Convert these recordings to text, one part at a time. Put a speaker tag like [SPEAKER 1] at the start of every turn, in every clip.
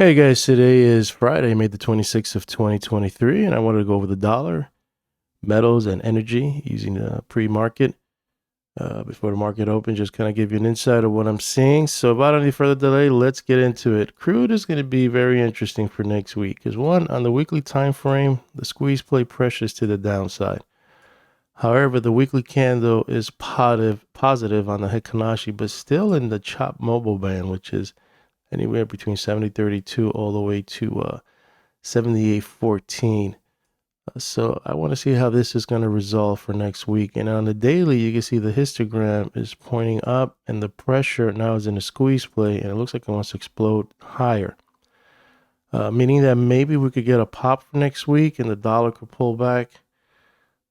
[SPEAKER 1] Hey guys, today is Friday, May the 26th of 2023, and I wanted to go over the dollar, metals, and energy using the pre-market before the market open. Just kind of give you an insight of what I'm seeing. So without any further delay, let's get into it. Crude is going to be very interesting for next week. Because one, on the weekly time frame, the squeeze play pressures to the downside. However, the weekly candle is positive on the Hikanashi, but still in the chop mobile band, which is anywhere between 70.32 all the way to 78.14. So I want to see how this is going to resolve for next week. And on the daily, you can see the histogram is pointing up and the pressure now is in a squeeze play and it looks like it wants to explode higher. Meaning that maybe we could get a pop for next week and the dollar could pull back.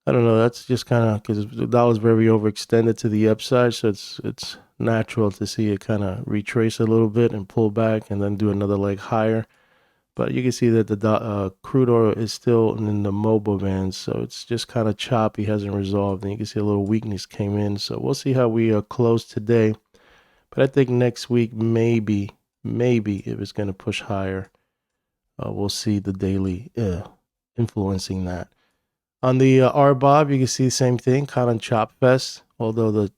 [SPEAKER 1] I don't know. That's just kind of because the dollar is very overextended to the upside, so it's natural to see it kind of retrace a little bit and pull back and then do another leg higher. But you can see that the crude oil is still in the mobile band, so it's just kind of choppy, hasn't resolved, and you can see a little weakness came in. So we'll see how we close today. But I think next week maybe if it's going to push higher, we'll see the daily influencing that. On the RBOB, you can see the same thing, kind of chop fest. Although the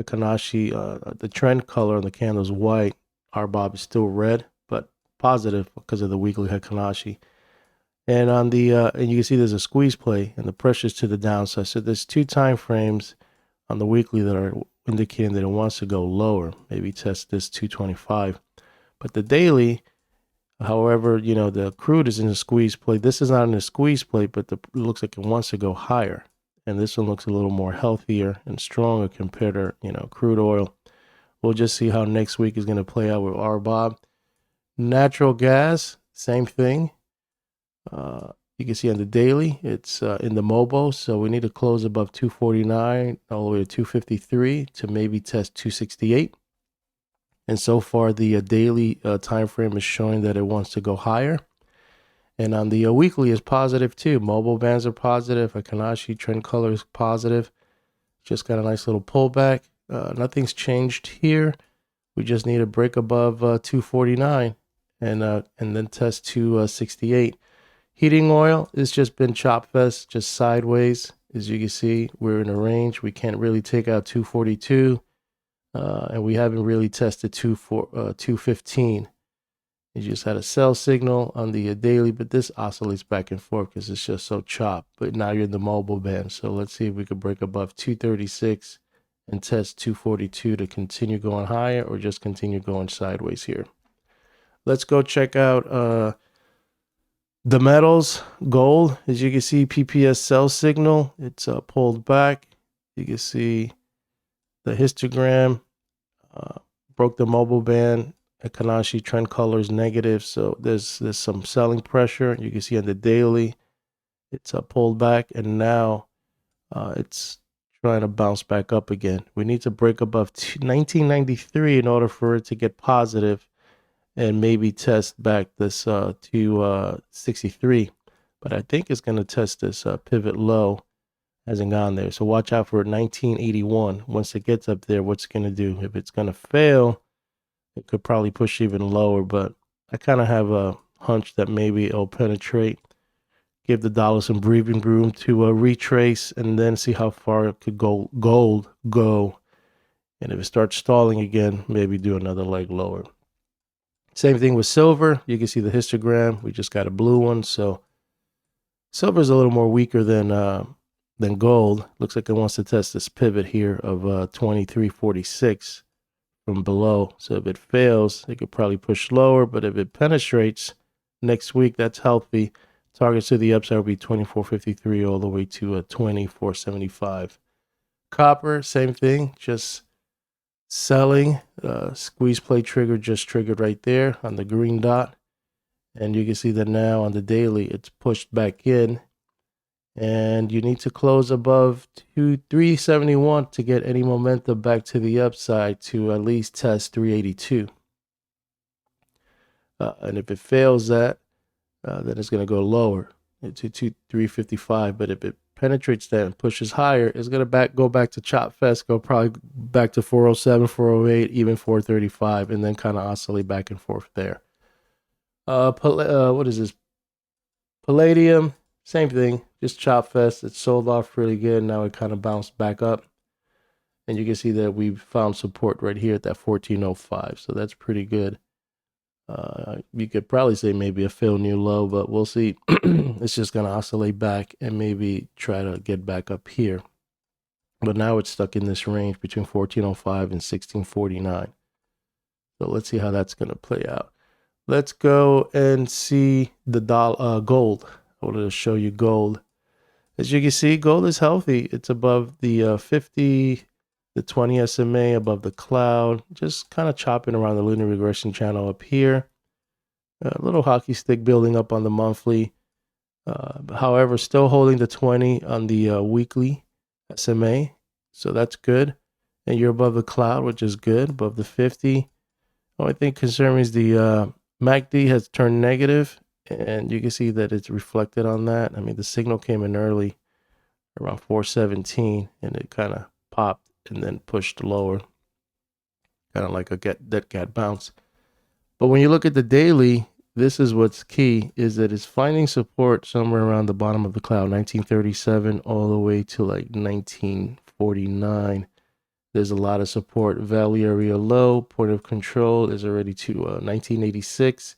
[SPEAKER 1] Kanashi, the trend color on the candle is white, RBOB is still red, but positive because of the weekly Hikanashi. And on the and you can see there's a squeeze play and the pressure's to the downside. So there's two time frames on the weekly that are indicating that it wants to go lower, maybe test this 225. But the daily, however, the crude is in a squeeze plate. This is not in a squeeze plate, but it looks like it wants to go higher. And this one looks a little more healthier and stronger compared to, crude oil. We'll just see how next week is going to play out with RBOB. Natural gas, same thing. You can see on the daily, it's in the MOBO. So we need to close above 249 all the way to 253 to maybe test 268. And so far, the daily time frame is showing that it wants to go higher. And on the weekly is positive too. Mobile bands are positive. Kanashi trend color is positive. Just got a nice little pullback. Nothing's changed here. We just need a break above 249 and then test 268. Heating oil has just been chop fest, just sideways. As you can see, we're in a range. We can't really take out 242. And we haven't really tested 215. You just had a sell signal on the daily, but this oscillates back and forth because it's just so chopped. But now you're in the mobile band. So let's see if we could break above 236 and test 242 to continue going higher or just continue going sideways here. Let's go check out the metals. Gold, as you can see, PPS sell signal. It's pulled back. You can see the histogram broke the mobile band. Kanashi trend color is negative, so there's some selling pressure. You can see on the daily, it's pulled back, and now it's trying to bounce back up again. We need to break above 1993 in order for it to get positive and maybe test back this 263. But I think it's going to test this pivot low. Hasn't gone there. So watch out for 1981. Once it gets up there, what's it going to do? If it's going to fail, it could probably push even lower. But I kind of have a hunch that maybe it'll penetrate, give the dollar some breathing room to retrace, and then see how far it could go. Gold go. And if it starts stalling again, maybe do another leg lower. Same thing with silver. You can see the histogram. We just got a blue one. So silver is a little more weaker than gold. Looks like it wants to test this pivot here of 23.46 from below. So if it fails, it could probably push lower. But if it penetrates next week, that's healthy. Targets to the upside will be 24.53 all the way to 24.75. Copper, same thing. Just selling. Squeeze play trigger just triggered right there on the green dot. And you can see that now on the daily, it's pushed back in. And you need to close above 371 to get any momentum back to the upside to at least test 382. And if it fails that, then it's going to go lower to 355. But if it penetrates that and pushes higher, it's going to go back to chop fest, go probably back to 407, 408, even 435, and then kind of oscillate back and forth there. What is this? Palladium, same thing, just chop fest. It sold off really good. Now it kind of bounced back up. And you can see that we found support right here at that 1405. So that's pretty good. You could probably say maybe a fill new low, but we'll see. It's just going to oscillate back and maybe try to get back up here. But now it's stuck in this range between 1405 and 1649. So let's see how that's going to play out. Let's go and see the gold. I wanted to show you gold. As you can see, gold is healthy. It's above the 50, the 20 SMA, above the cloud, just kind of chopping around the linear regression channel up here. A little hockey stick building up on the monthly. However, still holding the 20 on the weekly SMA. So that's good. And you're above the cloud, which is good, above the 50. Only thing concerning is the MACD has turned negative, and you can see that it's reflected on that. I mean, the signal came in early around 417, and it kind of popped and then pushed lower, kind of like a dead cat bounce. But when you look at the daily, this is what's key, is that it's finding support somewhere around the bottom of the cloud, 1937 all the way to like 1949. There's a lot of support. Value area low, point of control is already to 1986,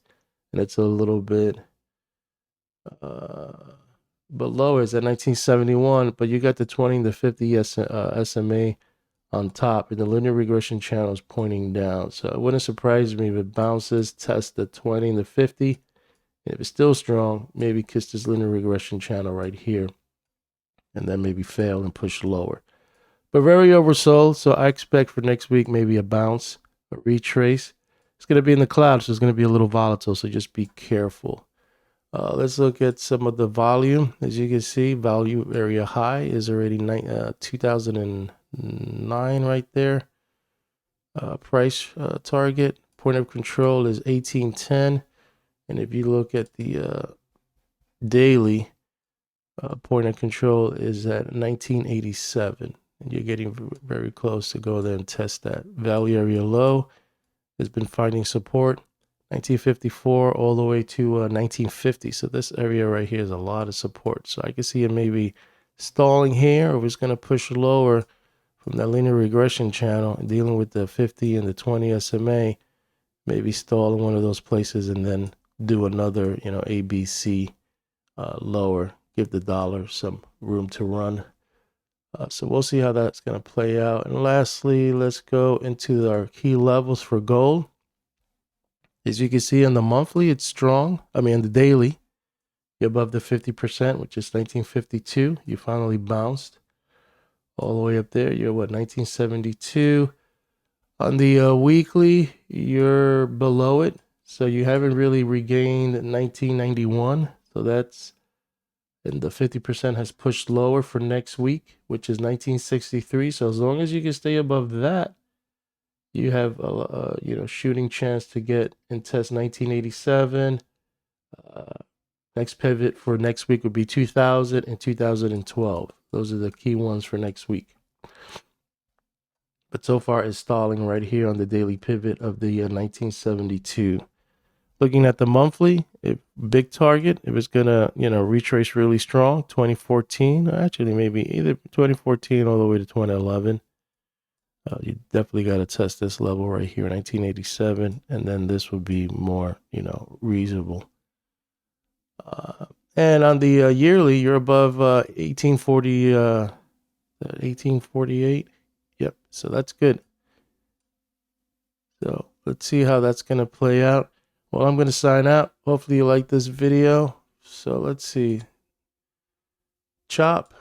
[SPEAKER 1] and it's a little bit below is at 1971, but you got the 20 and the 50 SMA on top, and the linear regression channel is pointing down. So it wouldn't surprise me if it bounces, tests the 20 and the 50. And if it's still strong, maybe kiss this linear regression channel right here, and then maybe fail and push lower. But very oversold, so I expect for next week maybe a bounce, a retrace. It's going to be in the clouds, so it's going to be a little volatile, so just be careful. Let's look at some of the volume. As you can see, value area high is already 2009 right there. Price target, point of control is 1810. And if you look at the daily, point of control is at 1987. And you're getting very close to go there and test that. Value area low has been finding support. 1954 all the way to 1950. So this area right here is a lot of support. So I can see it maybe stalling here, or it's going to push lower from that linear regression channel, dealing with the 50 and the 20 SMA, maybe stall in one of those places and then do another, ABC lower, give the dollar some room to run. So we'll see how that's going to play out. And lastly, let's go into our key levels for gold. As you can see on the monthly, it's strong. I mean, on the daily, you're above the 50%, which is 1952. You finally bounced all the way up there. You're what, 1972. On the weekly, you're below it. So you haven't really regained 1991. So that's, and the 50% has pushed lower for next week, which is 1963. So as long as you can stay above that, you have a shooting chance to get and test 1987. Next pivot for next week would be 2000 and 2012. Those are the key ones for next week. But so far it's stalling right here on the daily pivot of the 1972. Looking at the monthly, big target, if it's gonna retrace really strong, 2014, actually maybe either 2014 all the way to 2011. You definitely got to test this level right here, 1987, and then this would be more, reasonable. And on the yearly, you're above 1840, 1848. Yep, so that's good. So let's see how that's going to play out. Well, I'm going to sign out. Hopefully you like this video. So let's see. Chop.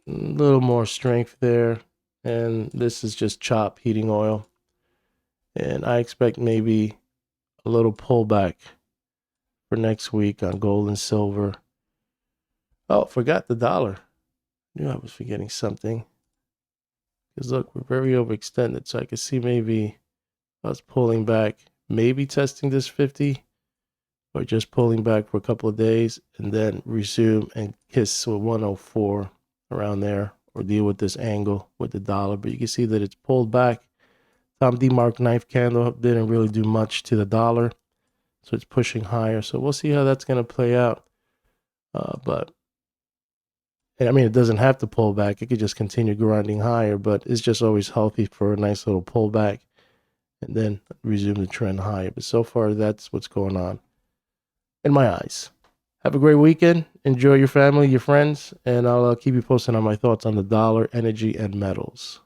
[SPEAKER 1] A little more strength there, and this is just chop heating oil, and I expect maybe a little pullback for next week on gold and silver. Oh, forgot the dollar. Knew I was forgetting something, because look, we're very overextended, so I can see maybe us pulling back, maybe testing this 50, or just pulling back for a couple of days and then resume and kiss with 104 around there, or deal with this angle with the dollar. But you can see that it's pulled back Tom D Mark knife candle didn't really do much to the dollar, so it's pushing higher. So we'll see how that's going to play out. But I mean, it doesn't have to pull back. It could just continue grinding higher, but it's just always healthy for a nice little pullback and then resume the trend higher. But so far, that's what's going on in my eyes. Have a great weekend. Enjoy your family, your friends, and I'll keep you posted on my thoughts on the dollar, energy, and metals.